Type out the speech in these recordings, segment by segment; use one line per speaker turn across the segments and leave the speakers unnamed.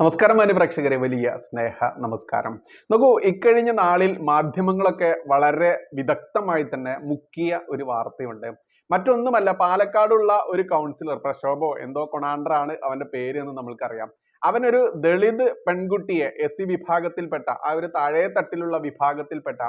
നമസ്കാരം പ്രേക്ഷകരെ, വലിയ സ്നേഹ നമസ്കാരം. നോക്കൂ, ഇക്കഴിഞ്ഞ നാളിൽ മാധ്യമങ്ങളൊക്കെ വളരെ വിദഗ്ധമായി തന്നെ മുക്കിയ ഒരു വാർത്തയുണ്ട്. മറ്റൊന്നുമല്ല, പാലക്കാടുള്ള ഒരു കൗൺസിലർ, പ്രശോഭോ എന്തോ കൊണാണ്ടറാണ് അവന്റെ പേര് എന്ന് നമ്മൾക്കറിയാം. അവനൊരു ദളിത് പെൺകുട്ടിയെ, SC വിഭാഗത്തിൽപ്പെട്ട ആ ഒരു താഴെ തട്ടിലുള്ള വിഭാഗത്തിൽപ്പെട്ട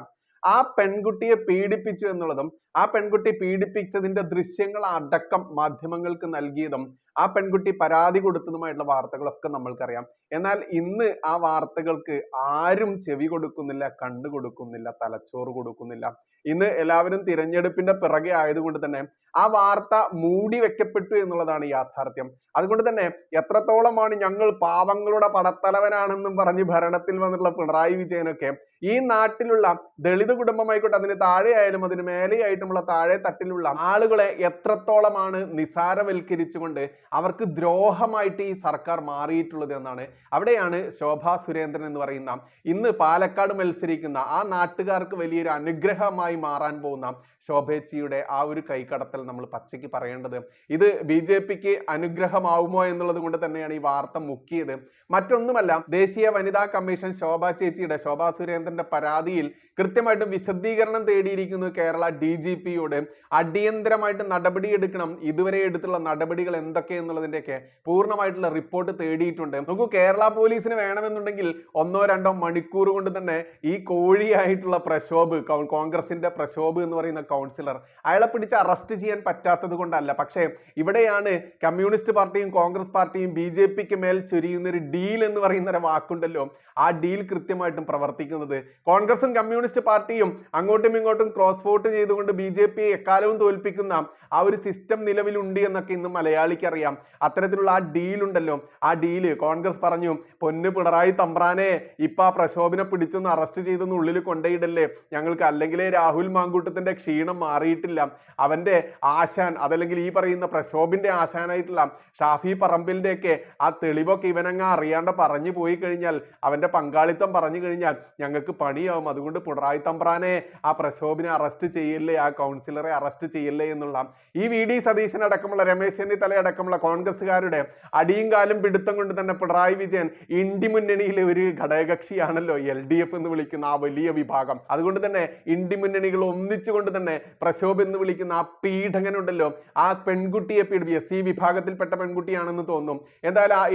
ആ പെൺകുട്ടിയെ പീഡിപ്പിച്ചു എന്നുള്ളതും ആ പെൺകുട്ടി പീഡിപ്പിച്ചതിന്റെ ദൃശ്യങ്ങൾ അടക്കം മാധ്യമങ്ങൾക്ക് നൽകിയതും ആ പെൺകുട്ടി പരാതി കൊടുത്തതുമായിട്ടുള്ള വാർത്തകളൊക്കെ നമ്മൾക്കറിയാം. എന്നാൽ ഇന്ന് ആ വാർത്തകൾക്ക് ആരും ചെവി കൊടുക്കുന്നില്ല, കണ്ണു കൊടുക്കുന്നില്ല, തലച്ചോറ് കൊടുക്കുന്നില്ല. ഇന്ന് എല്ലാവരും തിരഞ്ഞെടുപ്പിന്റെ പിറകെ ആയതുകൊണ്ട് തന്നെ ആ വാർത്ത മൂടി വെക്കപ്പെട്ടു എന്നുള്ളതാണ് യാഥാർത്ഥ്യം. അതുകൊണ്ട് തന്നെ എത്രത്തോളമാണ് ഞങ്ങൾ പാവങ്ങളുടെ പടത്തലവനാണെന്നും പറഞ്ഞ് ഭരണത്തിൽ വന്നിട്ടുള്ള പിണറായി വിജയനൊക്കെ ഈ നാട്ടിലുള്ള ദളിത് കുടുംബമായിക്കോട്ടെ, അതിന് താഴെയായാലും അതിന് മേലെയായിട്ടുമുള്ള താഴെ തട്ടിലുള്ള ആളുകളെ എത്രത്തോളമാണ് നിസാരവൽക്കരിച്ചുകൊണ്ട് അവർക്ക് ദ്രോഹമായിട്ട് ഈ സർക്കാർ മാറിയിട്ടുള്ളത് എന്നാണ്. അവിടെയാണ് ശോഭാ സുരേന്ദ്രൻ എന്ന് പറയുന്ന ഇന്ന് പാലക്കാട് മത്സരിക്കുന്ന ആ നാട്ടുകാർക്ക് വലിയൊരു അനുഗ്രഹമായി മാറാൻ പോകുന്ന ശോഭേച്ചിയുടെ ആ ഒരു കൈകടത്തൽ നമ്മൾ പച്ചയ്ക്ക് പറയേണ്ടത്. ഇത് BJPക്ക് അനുഗ്രഹമാവുമോ എന്നുള്ളത് കൊണ്ട് തന്നെയാണ് ഈ വാർത്ത മുക്കിയത്. മറ്റൊന്നുമല്ല, ദേശീയ വനിതാ കമ്മീഷൻ ശോഭാ സുരേന്ദ്രന്റെ പരാതിയിൽ കൃത്യമായിട്ട് വിശദീകരണം തേടിയിരിക്കുന്നു കേരള DGPയോട്. അടിയന്തരമായിട്ട് നടപടിയെടുക്കണം, ഇതുവരെ എടുത്തുള്ള നടപടികൾ എന്തൊക്കെ എന്നുള്ളതിന്റെയൊക്കെ പൂർണ്ണമായിട്ടുള്ള റിപ്പോർട്ട് തേടിയിട്ടുണ്ട്. നമുക്ക് കേരള പോലീസിന് വേണമെന്നുണ്ടെങ്കിൽ 1-2 മണിക്കൂർ കൊണ്ട് തന്നെ ഈ കോഴിയായിട്ടുള്ള പ്രശോഭ്, കോൺഗ്രസിന്റെ പ്രശോഭ് എന്ന് പറയുന്ന കൗൺസിലർ, അയാളെ പിടിച്ച് അറസ്റ്റ് ചെയ്യാൻ പറ്റാത്തത് കൊണ്ടല്ല. പക്ഷേ ഇവിടെയാണ് കമ്മ്യൂണിസ്റ്റ് പാർട്ടിയും കോൺഗ്രസ് പാർട്ടിയും BJPക്ക് മേൽ ചൊരിയുന്ന ഒരു ഡീൽ എന്ന് പറയുന്ന ഒരു വാക്കുണ്ടല്ലോ, ആ ഡീൽ കൃത്യമായിട്ടും പ്രവർത്തിക്കുന്നത്. കോൺഗ്രസും കമ്മ്യൂണിസ്റ്റ് പാർട്ടിയും അങ്ങോട്ടും ഇങ്ങോട്ടും ക്രോസ് വോട്ട് ചെയ്തുകൊണ്ട് BJPയെ എക്കാലവും തോൽപ്പിക്കുന്ന ആ ഒരു സിസ്റ്റം നിലവിലുണ്ട് എന്നൊക്കെ ഇന്ന് മലയാളിക്ക് അറിയാം. അത്തരത്തിലുള്ള ആ ഡീൽ ഉണ്ടല്ലോ, ആ ഡീല് കോൺഗ്രസ് പറഞ്ഞു, പൊന്ന് പിണറായി തമ്പ്രാനെ, ഇപ്പൊ ആ പ്രശോഭനെ പിടിച്ചൊന്ന് അറസ്റ്റ് ചെയ്തൊന്ന് ഉള്ളിൽ കൊണ്ടയിടല്ലേ, ഞങ്ങൾക്ക് അല്ലെങ്കിലേ രാഹുൽ മാങ്കൂട്ടത്തിന്റെ ക്ഷീണം മാറിയിട്ടില്ല, അവന്റെ ആശാൻ, അതല്ലെങ്കിൽ ഈ പറയുന്ന പ്രശോഭിന്റെ ആശാനായിട്ടുള്ള ഷാഫി പറമ്പിലിന്റെ ഒക്കെ ആ തെളിവൊക്കെ ഇവനങ്ങ് അറിയാണ്ട് പറഞ്ഞു പോയി കഴിഞ്ഞാൽ, അവന്റെ പങ്കാളിത്തം പറഞ്ഞു കഴിഞ്ഞാൽ ഞങ്ങൾക്ക് പണിയാവും. അതുകൊണ്ട് പിണറായി തമ്പ്രാനെ, ആ പ്രശോഭിനെ അറസ്റ്റ് ചെയ്യല്ലേ, ആ കൗൺസിലറെ അറസ്റ്റ് ചെയ്യല്ലേ എന്നുള്ള ഈ VD സതീശൻ അടക്കമുള്ള, രമേശ് ചെന്നിത്തല അടക്കമുള്ള കോൺഗ്രസ്സുകാരുടെ അടിയും കാലും പിടുത്തം കൊണ്ട് തന്നെ പിണറായി വിജയൻ ഇന്ത്യ മുന്നണിയിലെ ഒരു ഘടകകക്ഷിയാണല്ലോ LDF എന്ന് വിളിക്കുന്ന ആ വലിയ വിഭാഗം. അതുകൊണ്ട് തന്നെ ഇന്ത്യ മുന്നണികൾ ഒന്നിച്ചുകൊണ്ട് തന്നെ പ്രശോഭ് എന്ന് വിളിക്കുന്ന ആ പീഡകനുണ്ടല്ലോ, ആ പെൺകുട്ടിയെ SC വിഭാഗത്തിൽപ്പെട്ട പെൺകുട്ടിയാണെന്ന് തോന്നും.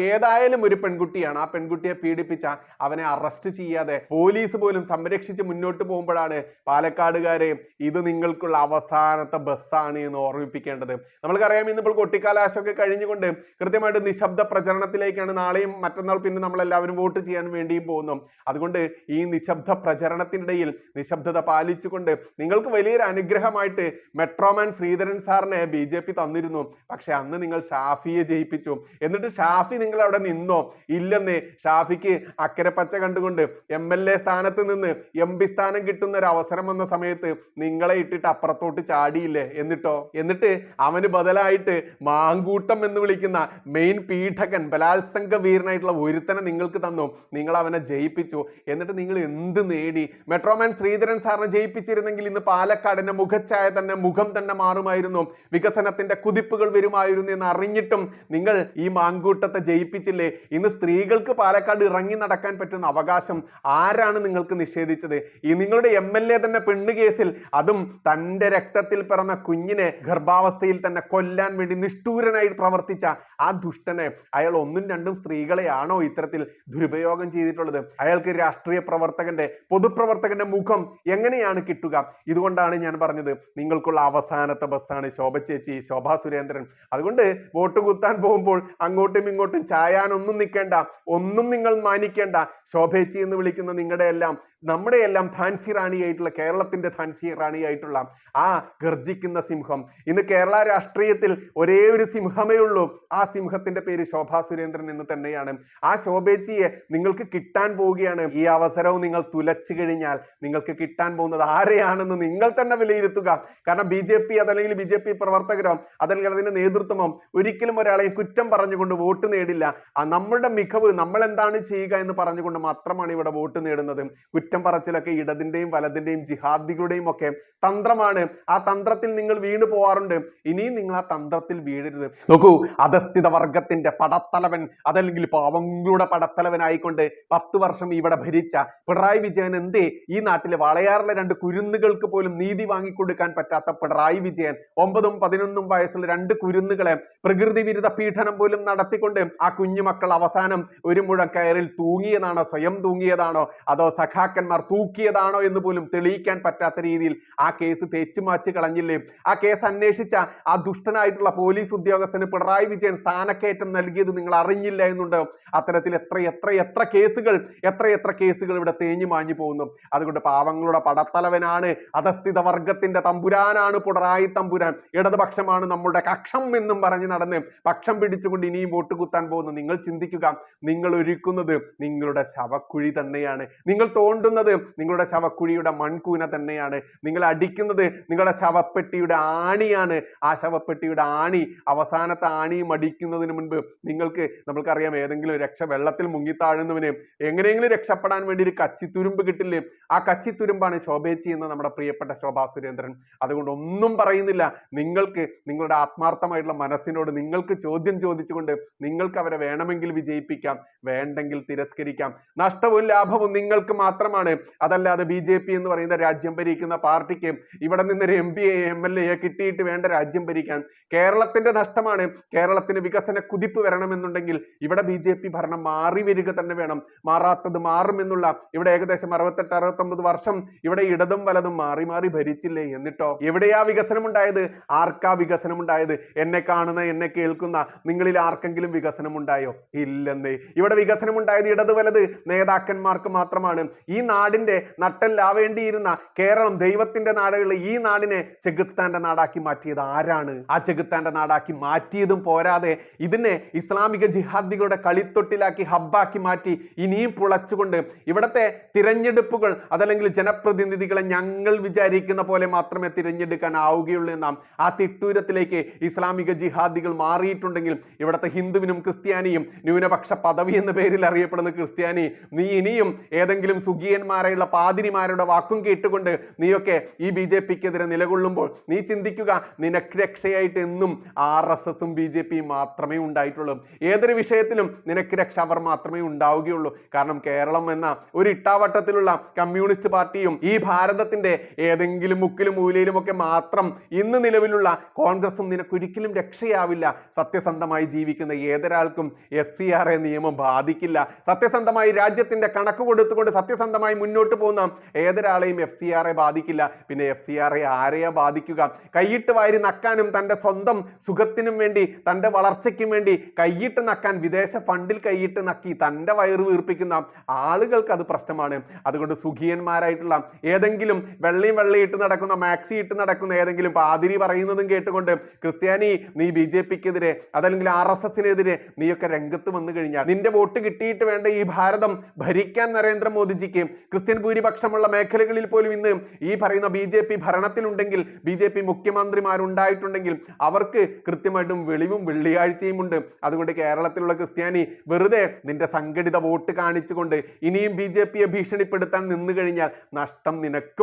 ഏതായാലും ഒരു പെൺകുട്ടിയാണ്. ആ പെൺകുട്ടിയെ പീഡിപ്പിച്ച അവനെ അറസ്റ്റ് ചെയ്യാതെ പോലീസ് പോലും സംരക്ഷിച്ച് മുന്നോട്ട് പോകുമ്പോഴാണ് പാലക്കാടുകാരെ ഇത് നിങ്ങൾക്കുള്ള അവസാനത്തെ ബസ്സാണ് എന്ന് ഓർമ്മിപ്പിക്കേണ്ടത്. നമ്മൾക്കറിയാം, ഇന്നിപ്പോൾ കൊട്ടിക്കാലാശമൊക്കെ കഴിഞ്ഞുകൊണ്ട് കൃത്യമായിട്ട് നിശബ്ദ പ്രചരണത്തിലേക്കാണ് നാളെയും മറ്റന്നാൾ പിന്നെ നമ്മളെല്ലാവരും വോട്ട് ചെയ്യാൻ വേണ്ടിയും പോകുന്നു. അതുകൊണ്ട് ഈ നിശബ്ദ പ്രചരണത്തിനിടയിൽ നിശബ്ദത പാലിച്ചുകൊണ്ട് നിങ്ങൾക്ക് വലിയൊരു അനുഗ്രഹമായിട്ട് മെട്രോമാൻ ശ്രീധരൻ സാറിനെ BJP തന്നിരുന്നു. പക്ഷെ അന്ന് നിങ്ങൾ ഷാഫിയെ ജയിപ്പിച്ചു. എന്നിട്ട് ഷാഫി നിങ്ങൾ അവിടെ നിന്നോ? ഇല്ലെന്നേ. ഷാഫിക്ക് അക്കരെ പച്ച കണ്ടുകൊണ്ട് MLA സ്ഥാനത്ത് നിന്ന് MP സ്ഥാനം കിട്ടുന്ന ഒരു അവസരം വന്ന സമയത്ത് നിങ്ങളെ ഇട്ടിട്ട് അപ്പുറത്തോട്ട് ചാടിയില്ലേ? എന്നിട്ട് അവന് ബദലായിട്ട് മാങ്കൂട്ടം എന്ന് വിളിക്കുന്ന മെയിൻ പീഠകൻ, ബലാത്സംഗ വീരനായിട്ടുള്ള ഒരുത്തനെ നിങ്ങൾക്ക് തന്നു. നിങ്ങൾ അവനെ ജയിപ്പിച്ചു. എന്നിട്ട് നിങ്ങൾ എന്ത് നേടി? മെട്രോമാൻ ശ്രീധരൻ സാറിനെ ജയിപ്പിച്ചിരുന്നെങ്കിൽ ഇന്ന് പാലക്കാടിന്റെ മുഖച്ഛായ തന്നെ, മുഖം തന്നെ മാറുമായിരുന്നു, വികസനത്തിന്റെ കുതിപ്പുകൾ വരുമായിരുന്നു എന്ന് അറിഞ്ഞിട്ടും നിങ്ങൾ ഈ മാങ്കൂട്ടത്തെ ജയിപ്പിച്ചില്ലേ? ഇന്ന് സ്ത്രീകൾക്ക് പാലക്കാട് ഇറങ്ങി നടക്കാൻ പറ്റുന്ന അവകാശം ആരാണ് നിങ്ങൾക്ക് നിഷേധിച്ചത്? ഈ നിങ്ങളുടെ MLA തന്നെ പെണ്ണ് കേസിൽ, അതും തൻ്റെ രക്തത്തിൽ പിറന്ന കുഞ്ഞിനെ ഗർഭാവസ്ഥയിൽ തന്നെ കൊല്ലാൻ വേണ്ടി നിഷ്ഠൂരനായി പ്രവർത്തിച്ച ആ ദുഷ്ടനെ, അയാൾ 1-2 സ്ത്രീകളെയാണോ ഇത്തരത്തിൽ ദുരുപയോഗം ചെയ്തിട്ടുള്ളത്? അയാൾക്ക് രാഷ്ട്രീയ പ്രവർത്തകന്റെ, പൊതുപ്രവർത്തകന്റെ മുഖം എങ്ങനെയാണ് കിട്ടുക? ഇതുകൊണ്ടാണ് ഞാൻ പറഞ്ഞത്, നിങ്ങൾക്കുള്ള അവസാനത്തെ ബസ്സാണ് ശോഭാ സുരേന്ദ്രൻ. അതുകൊണ്ട് വോട്ട് കുത്താൻ പോകുമ്പോൾ അങ്ങോട്ടും ഇങ്ങോട്ടും ചായാനൊന്നും നിൽക്കേണ്ട, ഒന്നും നിങ്ങൾ മാനിക്കേണ്ട. ശോഭേച്ചി എന്ന് വിളിക്കുന്ന നിങ്ങളുടെ എല്ലാം, നമ്മുടെ എല്ലാം ധാൻസി റാണിയായിട്ടുള്ള, കേരളത്തിന്റെ ധാൻസി റാണിയായിട്ടുള്ള ആ ഗർജിക്കുന്ന സിംഹം, ഇന്ന് കേരള രാഷ്ട്രീയത്തിൽ ഒരേ ഒരു സിംഹമേ ഉള്ളൂ. ആ സിംഹത്തിന്റെ പേര് ശോഭാ സുരേന്ദ്രൻ എന്ന് തന്നെയാണ്. ആ ശോഭേച്ചിയെ നിങ്ങൾക്ക് കിട്ടാൻ പോവുകയാണ്. ഈ അവസരവും നിങ്ങൾ തുലച്ചു കഴിഞ്ഞാൽ നിങ്ങൾക്ക് കിട്ടാൻ പോകുന്നത് ആരെയാണെന്ന് നിങ്ങൾ തന്നെ വിലയിരുത്തുക. കാരണം BJP, അതല്ലെങ്കിൽ BJP പ്രവർത്തകരോ അതല്ലെങ്കിൽ അതിന്റെ നേതൃത്വമോ ഒരിക്കലും ഒരാളെയും കുറ്റം പറഞ്ഞുകൊണ്ട് വോട്ട് നേടില്ല. നമ്മളുടെ മികവ്, നമ്മൾ എന്താണ് ചെയ്യുക എന്ന് പറഞ്ഞുകൊണ്ട് മാത്രമാണ് ഇവിടെ വോട്ട് നേടുന്നത്. കുറ്റം പറച്ചിലൊക്കെ ഇടതിന്റെയും വലതിന്റെയും ജിഹാദികളുടെയും ഒക്കെ തന്ത്രമാണ്. ആ തന്ത്രത്തിൽ നിങ്ങൾ വീണു പോവാറുണ്ട്. ഇനിയും നിങ്ങൾ ആ തന്ത്രത്തിൽ വീഴരുത്. നോക്കൂ, അധസ്ഥിത വർഗത്തിന്റെ പടത്തലവൻ, അതല്ലെങ്കിൽ പാവങ്ങളുടെ പടത്തലവനായിക്കൊണ്ട് 10 വർഷം ഇവിടെ ഭരിച്ച പിണറായി വിജയൻ എന്തേ ഈ നാട്ടിലെ വളയാറിലെ 2 കുരുന്നുകൾക്ക് പോലും നീതി വാങ്ങിക്കൊടുക്കാൻ പറ്റാത്ത പിണറായി വിജയൻ 9ഉം 11ഉം വയസ്സുള്ള 2 കുരുന്നുകളെ പ്രകൃതി വിരുദ്ധ പീഡനം പോലും നടത്തിക്കൊണ്ട് ആ കുഞ്ഞുമക്കൾ അവസാനം ഒരു മുഴം കയറിൽ തൂങ്ങിയതാണോ, സ്വയം തൂങ്ങിയതാണോ, അതോ സഖാക്കന്മാർ തൂക്കിയതാണോ എന്ന് പോലും തെളിയിക്കാൻ പറ്റാത്ത രീതിയിൽ ആ കേസ് തേച്ചുമാച്ച് കളഞ്ഞില്ലേ? ആ കേസ് അന്വേഷിച്ച ആ ദുഷ്ടനായിട്ടുള്ള പോലീസ് ഉദ്യോഗസ്ഥന് പിണറായി വിജയൻ സ്ഥാനക്കയറ്റം നൽകിയത് നിങ്ങൾ അറിഞ്ഞില്ല എന്നുണ്ട്. അത്തരത്തിൽ എത്ര കേസുകൾ ഇവിടെ തേഞ്ഞു മാഞ്ഞു പോകുന്നു. അതുകൊണ്ട് പാവങ്ങളുടെ പടത്തലവനാണ്, അധസ്ഥിത വർഗത്തിന്റെ തമ്പുരാനാണ് പിണറായി തമ്പുരാൻ. ഇടതുപക്ഷമാണ് നമ്മുടെ കക്ഷം എന്നും പറഞ്ഞ് നടന്ന് പക്ഷം പിടിച്ചുകൊണ്ട് ഇനിയും വോട്ട് കുത്താൻ പോകുന്നു. നിങ്ങൾ ചിന്തിക്കുക, നിങ്ങൾ ഒരുക്കുന്നത് നിങ്ങളുടെ ശവക്കുഴി തന്നെയാണ്. നിങ്ങൾ തോണ്ടുന്നത് നിങ്ങളുടെ ശവക്കുഴിയുടെ മൺകൂന തന്നെയാണ്. നിങ്ങൾ അടിക്കുന്നത് നിങ്ങളുടെ ശവപ്പെട്ടിയുടെ ആണിയാണ്. ആ ശവപ്പെട്ടിയുടെ ആണി, അവസാനത്തെ ആണിയും അടിക്കുന്നതിന് മുൻപ് നമ്മൾക്കറിയാം, ഏതെങ്കിലും വെള്ളത്തിൽ മുങ്ങിത്താഴുന്നവന് എങ്ങനെയെങ്കിലും രക്ഷപ്പെടാൻ വേണ്ടി ഒരു കച്ചിത്തുരുമ്പ് കിട്ടില്ലേ? ആ കച്ചിത്തുരുമ്പാണ് ശോഭേച്ചി എന്ന നമ്മുടെ പ്രിയപ്പെട്ട ശോഭാ സുരേന്ദ്രൻ. അതുകൊണ്ട് ഒന്നും പറയുന്നില്ല. നിങ്ങളുടെ ആത്മാർത്ഥമായിട്ടുള്ള മനസ്സിനോട് നിങ്ങൾക്ക് ചോദ്യം ചോദിച്ചുകൊണ്ട് നിങ്ങൾക്ക് അവരെ വേണമെങ്കിൽ വിജയിപ്പിക്കാം, വേണ്ടെങ്കിൽ തിരസ്കരിക്കാം. നഷ്ടവും ലാഭവും നിങ്ങൾക്ക് മാത്രമാണ്. അതല്ലാതെ BJP എന്ന് പറയുന്ന രാജ്യം ഭരിക്കുന്ന പാർട്ടിക്ക് ഇവിടെ നിന്നൊരു MP MLA കിട്ടിയിട്ട് വേണ്ട രാജ്യം ഭരിക്കാൻ. കേരളത്തിന്റെ നഷ്ടമാണ്. കേരളത്തിന് വികസന കുതിപ്പ് വരണമെന്നുണ്ടെങ്കിൽ ഇവിടെ BJP ഭരണം മാറി വരിക തന്നെ വേണം. മാറാത്തത് മാറുമെന്നുള്ള, ഇവിടെ ഏകദേശം 68-69 വർഷം ഇവിടെ ഇടതും വലതും മാറി മാറി ഭരിച്ചില്ലേ? എന്നിട്ടോ എവിടെയാ വികസനം ഉണ്ടായത്? ആർക്കാ വികസനം ഉണ്ടായത്? എന്നെ കാണുന്ന, എന്നെ കേൾക്കുന്ന നിങ്ങളിൽ ആർക്കെങ്കിലും വികസനം ഉണ്ടായോ? ഇല്ലെന്നേ. ഇവിടെ വികസനം ഉണ്ടായത് ഇടത് വലത് നേതാക്കന്മാർക്ക് മാത്രമാണ്. ഈ നാടിന്റെ നട്ടെല്ലാവേണ്ടിയിരുന്ന കേരളം, ദൈവത്തിന്റെ നാടുകളിൽ ഈ നാടിനെ ചെകുത്താന്റെ നാടാക്കി മാറ്റിയത് ആരാണ്? ആ ചെകുത്താന്റെ നാടാക്കി മാറ്റിയതും പോരാതെ ഇതിനെ ഇസ്ലാമിക ജിഹാദികളുടെ കളിത്തൊട്ടിലാക്കി ഹബ്ബാക്കി മാറ്റി ഇനിയും പുളച്ചുകൊണ്ട് ഇവിടത്തെ തിരഞ്ഞെടുപ്പുകൾ, അതല്ലെങ്കിൽ ജനപ്രതിനിധികളെ ഞങ്ങൾ വിചാരിക്കുന്ന പോലെ മാത്രമേ തിരഞ്ഞെടുക്കാൻ ആവുകയുള്ളൂ എന്നാം ആ തിട്ടൂരത്തിലേക്ക് ഇസ്ലാമിക ജിഹാദികൾ മാറിയിട്ടുണ്ടെങ്കിൽ ഇവിടുത്തെ ഹിന്ദുവിനും ക്രിസ്ത്യാനിയും, ന്യൂനപക്ഷ പദവി എന്ന പേരിൽ അറിയപ്പെടുന്ന ക്രിസ്ത്യാനി, നീ ഇനിയും ഏതെങ്കിലും സുഖിയന്മാരായുള്ള പാതിരിമാരുടെ വാക്കും കേട്ടുകൊണ്ട് നീയൊക്കെ ഈ BJPക്കെതിരെ നിലകൊള്ളുമ്പോൾ നീ ചിന്തിക്കുക, നിനക്ക് രക്ഷയായിട്ട് എന്നും RSSും BJPയും മാത്രമേ ഉണ്ടായിട്ടുള്ളൂ. ഏതൊരു വിഷയത്തിലും നിനക്ക് രക്ഷ അവർ മാത്രമേ ഉണ്ടാവുകയുള്ളൂ. കാരണം കേരളം എന്ന ഒരു ഇട്ടാവട്ടത്തിലുള്ള കമ്മ്യൂണിസ്റ്റ് പാർട്ടിയും ഈ ഭാരതത്തിന്റെ ഏതെങ്കിലും മുക്കിലും മൂലയിലും ഒക്കെ മാത്രം ഇന്ന് നിലവിലുള്ള കോൺഗ്രസും നിനക്കൊരിക്കലും രക്ഷയാവില്ല. സത്യസന്ധമായി ജീവിക്കുന്ന ഏതൊരാൾക്കും FCRA നിയമം ബാധിക്കില്ല. സത്യസന്ധമായി രാജ്യത്തിന്റെ കണക്ക് കൊടുത്തുകൊണ്ട് സത്യസന്ധമായി മുന്നോട്ട് പോകുന്ന ഏതൊരാളെയും FCRA ബാധിക്കില്ല. പിന്നെ FCRA ആരെയാ ബാധിക്കുക? കൈയിട്ട് വാരി നക്കാനും തൻ്റെ സ്വന്തം സുഖത്തിനും വേണ്ടി, തൻ്റെ വളർച്ചയ്ക്കും വേണ്ടി കൈയിട്ട് നക്കാൻ, വിദേശ ഫണ്ടിൽ കൈയിട്ട് നക്കി തൻ്റെ വയറ് വീർപ്പിക്കുന്ന ആളുകൾക്ക് അത് പ്രശ്നമാണ്. അതുകൊണ്ട് സുഖിയന്മാരായിട്ടുള്ള ഏതെങ്കിലും വെള്ളയിട്ട് നടക്കുന്ന, മാക്സി ഇട്ട് നടക്കുന്ന ഏതെങ്കിലും പാതിരി പറയുന്നതും കേട്ടുകൊണ്ട് ക്രിസ്ത്യാനി നീ BJPക്കെതിരെ, അതല്ലെങ്കിൽ RSSനെതിരെ നീയൊക്കെ രംഗത്ത് വന്നു കഴിഞ്ഞാൽ നിന്റെ വോട്ട് കിട്ടിയിട്ട് വേണ്ട ഈ ഭാരതം ഭരിക്കാൻ നരേന്ദ്രമോദിജിക്ക്. ക്രിസ്ത്യൻ ഭൂരിപക്ഷമുള്ള മേഖലകളിൽ പോലും ഇന്ന് ഈ പറയുന്ന BJP ഭരണത്തിലുണ്ടെങ്കിൽ, BJP മുഖ്യമന്ത്രിമാരുണ്ടായിട്ടുണ്ടെങ്കിൽ അവർക്ക് കൃത്യമായിട്ടും വെളിവും വെള്ളിയാഴ്ചയും ഉണ്ട്. അതുകൊണ്ട് കേരളത്തിലുള്ള ക്രിസ്ത്യാനി വെറുതെ നിന്റെ സംഘടിത വോട്ട് കാണിച്ചുകൊണ്ട് ഇനിയും BJPയെ ഭീഷണിപ്പെടുത്താൻ നിന്നു കഴിഞ്ഞാൽ നഷ്ടം നിനക്ക്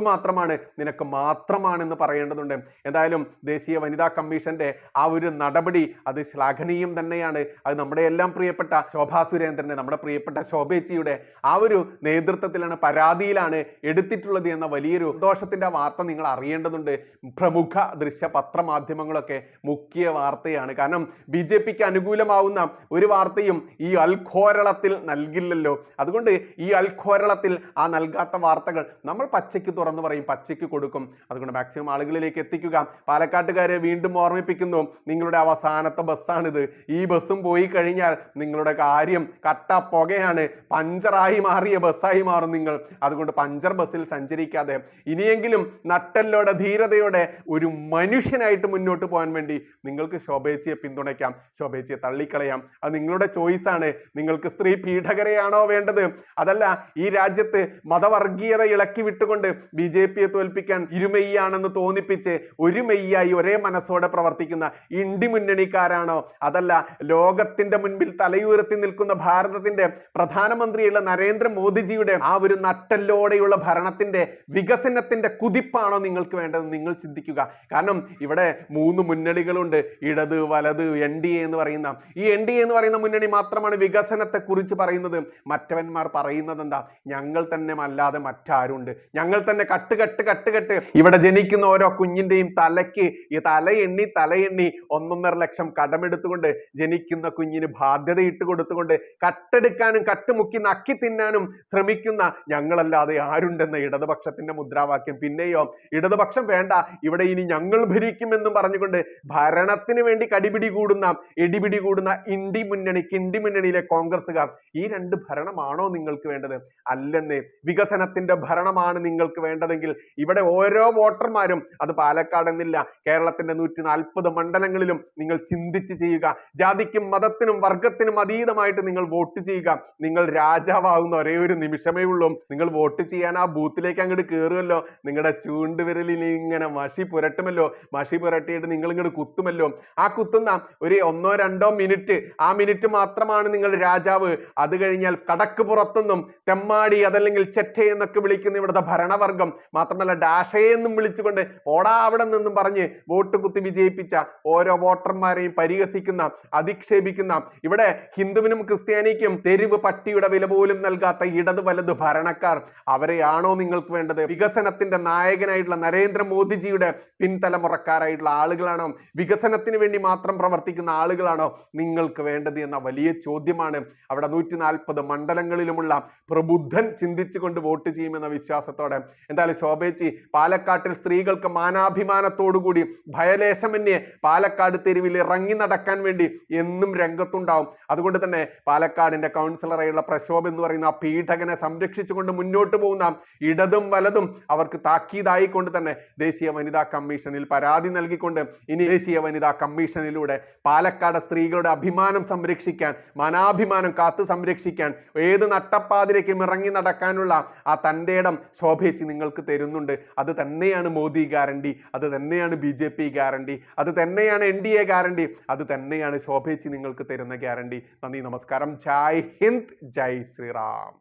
മാത്രമാണെന്ന് പറയേണ്ടതുണ്ട്. എന്തായാലും ദേശീയ വനിതാ കമ്മീഷന്റെ ആ ഒരു നടപടി അത് ശ്ലാഘനീയം തന്നെയാണ്. അത് നമ്മുടെ എല്ലാം പ്രിയപ്പെട്ട ശോഭാ സുരേന്ദ്രന്റെ, നമ്മുടെ പ്രിയപ്പെട്ട ശോഭേച്ചിയുടെ ആ ഒരു നേതൃത്വത്തിലാണ്, പരാതിയിലാണ് എടുത്തിട്ടുള്ളത് എന്ന വലിയൊരു സന്തോഷത്തിന്റെ വാർത്ത നിങ്ങൾ അറിയേണ്ടതുണ്ട്. പ്രമുഖ ദൃശ്യ പത്രമാധ്യമങ്ങളൊക്കെ മുഖ്യ വാർത്തയാണ്. കാരണം BJPക്ക് അനുകൂലമാവുന്ന ഒരു വാർത്തയും ഈ അൽഘോരളത്തിൽ നൽകില്ലല്ലോ. അതുകൊണ്ട് ഈ അൽഘോരളത്തിൽ ആ നൽകാത്ത വാർത്തകൾ നമ്മൾ പച്ചയ്ക്ക് തുറന്നു പറയും, പച്ചയ്ക്ക് കൊടുക്കും. അതുകൊണ്ട് മാക്സിമം ആളുകളിലേക്ക് എത്തിക്കുക. പാലക്കാട്ടുകാരെ വീണ്ടും ഓർമ്മിപ്പിക്കുന്നു, നിങ്ങളുടെ അവസാനത്തെ ബസ്സാണിത്. ഈ ബസ്സും പോയി കഴിഞ്ഞാൽ നിങ്ങളുടെ കാര്യം കട്ട പുകയാണ്. പഞ്ചറായി മാറിയ ബസ്സായി മാറും നിങ്ങൾ. അതുകൊണ്ട് പഞ്ചർ ബസ്സിൽ സഞ്ചരിക്കാതെ ഇനിയെങ്കിലും നട്ടെല്ലോടെ, ധീരതയോടെ ഒരു മനുഷ്യനായിട്ട് മുന്നോട്ട് പോകാൻ വേണ്ടി നിങ്ങൾക്ക് ശോഭേച്ചിയെ പിന്തുണയ്ക്കാം, ശോഭേച്ചിയെ തള്ളിക്കളയാം. അത് നിങ്ങളുടെ ചോയ്സാണ്. നിങ്ങൾക്ക് സ്ത്രീ പീഡകരെയാണോ വേണ്ടത്? അതല്ല ഈ രാജ്യത്ത് മതവർഗീയത ഇളക്കി വിട്ടുകൊണ്ട് BJPയെ തോൽപ്പിക്കാൻ ഇരുമെയ്യാണെന്ന് തോന്നിപ്പിച്ച് ഒരു മെയ്യായി ഒരേ മനസ്സോടെ പ്രവർത്തിക്കുന്ന ഇന്ത്യ മുന്നണിക്കാരാണോ? അതല്ല ലോകത്തിന്റെ മുൻപിൽ തലയുയർത്തി നിൽക്കുന്ന ഭാരതത്തിന്റെ പ്രധാനമന്ത്രിയുള്ള നരേന്ദ്രമോദിജിയുടെ ആ ഒരു നട്ടെല്ലോടെയുള്ള ഭരണത്തിന്റെ വികസനത്തിന്റെ കുതിപ്പാണോ നിങ്ങൾക്ക് വേണ്ടത്? നിങ്ങൾ ചിന്തിക്കുക. കാരണം ഇവിടെ 3 മുന്നണികളുണ്ട്, ഇടത് വലത് NDA എന്ന് പറയുന്ന ഈ NDA എന്ന് പറയുന്ന മുന്നണി മാത്രമാണ് വികസനത്തെ കുറിച്ച് പറയുന്നത്. മറ്റവന്മാർ പറയുന്നത് എന്താ? ഞങ്ങൾ തന്നെ അല്ലാതെ മറ്റാരുണ്ട്, ഞങ്ങൾ തന്നെ കട്ട് ഇവിടെ ജനിക്കുന്ന ഓരോ കുഞ്ഞിന്റെയും തലയ്ക്ക് ഈ തലയെണ്ണി 1.5 ലക്ഷം കടമെടുത്തുകൊണ്ട് ജനിക്കുന്ന കുഞ്ഞിന് ബാധ്യത ഇട്ട് കൊടുത്തുകൊണ്ട് കട്ടെടുക്കാനും കട്ടുമുക്കി നക്കി തിന്നാനും ശ്രമിക്കുന്ന ഞങ്ങളല്ലാതെ ആരുണ്ടെന്ന ഇടതുപക്ഷത്തിന്റെ മുദ്രാവാക്യം. പിന്നെയോ ഇടതുപക്ഷം വേണ്ട, ഇവിടെ ഇനി ഞങ്ങൾ ഭരിക്കുമെന്നും പറഞ്ഞുകൊണ്ട് ഭരണത്തിന് വേണ്ടി ഇടിപിടി കൂടുന്ന കിണ്ടി മുന്നണിയിലെ കോൺഗ്രസ്സുകാർ, ഈ 2 ഭരണമാണോ നിങ്ങൾക്ക് വേണ്ടത്? അല്ലെന്ന്. വികസനത്തിന്റെ ഭരണമാണ് നിങ്ങൾക്ക് വേണ്ടതെങ്കിൽ ഇവിടെ ഓരോ വോട്ടർമാരും, അത് പാലക്കാട് എന്നില്ല, കേരളത്തിന്റെ 140 മണ്ഡലങ്ങളിലും നിങ്ങൾ ചിന്തിച്ച് ചെയ്യുക. ജാതിക്കും മതത്തിനും വർഗത്തിനും അതീതമായിട്ട് നിങ്ങൾ വോട്ട് ചെയ്യുക. നിങ്ങൾ രാജാവാകുന്ന ഒരേ ഒരു നിമിഷമേ ഉള്ളൂ. നിങ്ങൾ വോട്ട് ചെയ്യാൻ ആ ബൂത്തിലേക്ക് അങ്ങോട്ട് കയറുമല്ലോ, നിങ്ങളുടെ ചൂണ്ടുവിരലിൽ ഇങ്ങനെ മഷി പുരട്ടിയിട്ട് നിങ്ങൾ ഇങ്ങോട്ട് കുത്തുമല്ലോ. ആ കുത്തുന്ന ഒരു 1-2 മിനിറ്റ്, ആ മിനിറ്റ് മാത്രമാണ് നിങ്ങൾ രാജാവ്. അത് കഴിഞ്ഞാൽ കടക്ക് പുറത്തുനിന്നും തെമ്മാടി അതല്ലെങ്കിൽ ചെറ്റേ എന്നൊക്കെ വിളിക്കുന്ന ഇവിടുത്തെ ഭരണവർഗം, മാത്രമല്ല ഡാഷേ എന്നും വിളിച്ചുകൊണ്ട് ഓടാ അവിടെ നിന്നും പറഞ്ഞ് വോട്ട് കുത്തി വിജയിപ്പിച്ച ഓരോ വോട്ടർമാരെയും പരിഹസിക്കുന്ന, അധിക്ഷേപിക്കുന്ന, ഇവിടെ ഹിന്ദുവിനും ക്രിസ്ത്യാനിക്കും തെരുവ് പട്ടിയുടെ വില പോലും നൽകാത്ത ഇടത് വലത് ഭരണക്കാർ, അവരെയാണോ നിങ്ങൾക്ക് വേണ്ടത്? വികസനത്തിന്റെ നായകനായിട്ടുള്ള നരേന്ദ്രമോദിജിയുടെ പിൻതലമുറക്കാരായിട്ടുള്ള ആളുകളാണോ? വികസനത്തിന് വേണ്ടി മാത്രം പ്രവർത്തിക്കുന്ന ആളുകളാണോ നിങ്ങൾക്ക് വേണ്ടത് എന്ന വലിയ ചോദ്യമാണ് അവിടെ 140 മണ്ഡലങ്ങളിലുമുള്ള പ്രബുദ്ധൻ ചിന്തിച്ചുകൊണ്ട് വോട്ട് ചെയ്യുമെന്ന വിശ്വാസത്തോടെ. എന്തായാലും ശോഭേച്ചി പാലക്കാട്ടിൽ സ്ത്രീകൾക്ക് മാനാഭിമാനത്തോടുകൂടി ഭയലേശമന്യേ പാലക്കാട് തെരുവിൽ ഇറങ്ങി നടക്കാൻ വേണ്ടി എന്നും രംഗത്തുണ്ടാവും. അതുകൊണ്ട് തന്നെ പാലക്കാടിന്റെ കൗൺസിലറായുള്ള പ്രശോഭ് എന്ന് പറയുന്ന ആ പീഠകനെ സംരക്ഷിച്ചുകൊണ്ട് മുന്നോട്ട് പോകുന്ന ഇടതും വലതും അവർക്ക് താക്കീതായിക്കൊണ്ട് തന്നെ ദേശീയ വനിതാ കമ്മീഷനിൽ പരാതി നൽകിക്കൊണ്ട് ഇനി ദേശീയ വനിതാ കമ്മീഷനിലൂടെ പാലക്കാട് സ്ത്രീകളുടെ അഭിമാനം സംരക്ഷിക്കാൻ, മാനാഭിമാനം കാത്തു സംരക്ഷിക്കാൻ, ഏത് നട്ടപ്പാതിരയ്ക്കും ഇറങ്ങി നടക്കാനുള്ള ആ തൻ്റെ ഇടം ശോഭേച്ചി നിങ്ങൾക്ക് തരുന്നുണ്ട്. അത് തന്നെയാണ് മോദി ഗ്യാരണ്ടി, അത് തന്നെയാണ് BJP ഗ്യാരണ്ടി, അത് തന്നെയാണ് NDA ഗ്യാരണ്ടി, അത് തന്നെയാണ് ശോഭേച്ചി നിങ്ങൾക്ക് തരുന്ന ഗ്യാരണ്ടി. നന്ദി, നമസ്കാരം. ജയ് ഹിന്ദ്, ജയ് ശ്രീറാം.